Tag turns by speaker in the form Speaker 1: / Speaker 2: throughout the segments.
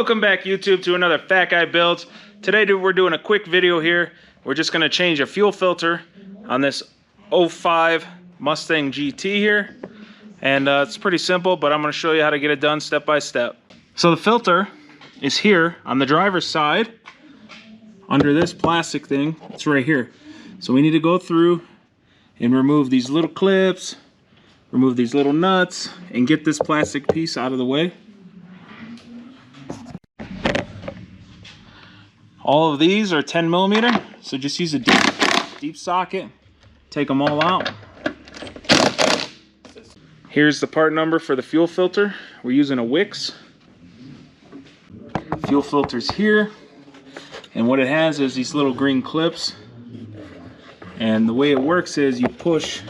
Speaker 1: Welcome back, YouTube, to another Fat Guy Builds. Today we're doing a quick video here. We're just going to change a fuel filter on this 05 Mustang GT here. And it's pretty simple, but I'm going to show you how to get it done step by step. So the filter is here on the driver's side under this plastic thing. It's right here. So we need to go through and remove these little clips, remove these little nuts, and get this plastic piece out of the way. All of these are 10 millimeter, so just use a deep socket, take them all out. Here's the part number for the fuel filter. We're using a Wix. Fuel filter's here, and what it has is these little green clips. And the way it works is you push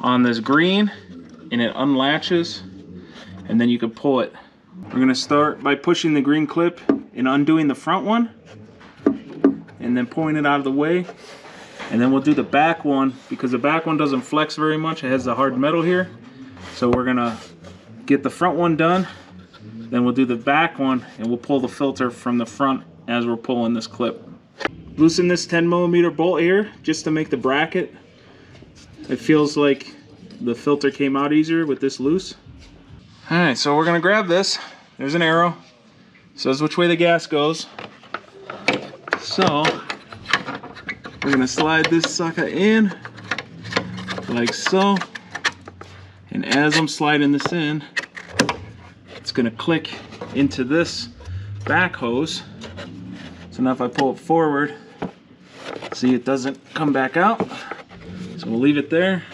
Speaker 1: on this green, and it unlatches, and then you can pull it. We're gonna start by pushing the green clip and undoing the front one, and then pulling it out of the way. And then we'll do the back one, because the back one doesn't flex very much. It has the hard metal here. So we're gonna get the front one done, then we'll do the back one, and we'll pull the filter from the front as we're pulling this clip. Loosen this 10 millimeter bolt here, just to make the bracket. It feels like the filter came out easier with this loose. All right, so we're gonna grab this. There's an arrow. Says which way the gas goes. So we're gonna slide this sucker in like so, and as I'm sliding this in, it's gonna click into this back hose. So now if I pull it forward, see, it doesn't come back out. So we'll leave it there.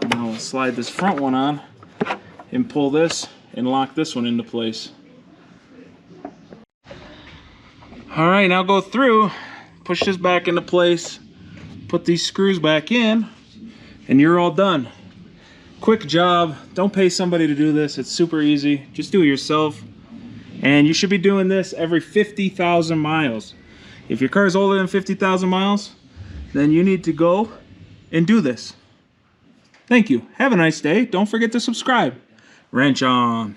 Speaker 1: And now we'll slide this front one on and pull this and lock this one into place. All right, now go through, push this back into place, put these screws back in, and you're all done. Quick job. Don't pay somebody to do this. It's super easy. Just do it yourself. And you should be doing this every 50,000 miles. If your car is older than 50,000 miles, then you need to go and do this. Thank you. Have a nice day. Don't forget to subscribe. Wrench on.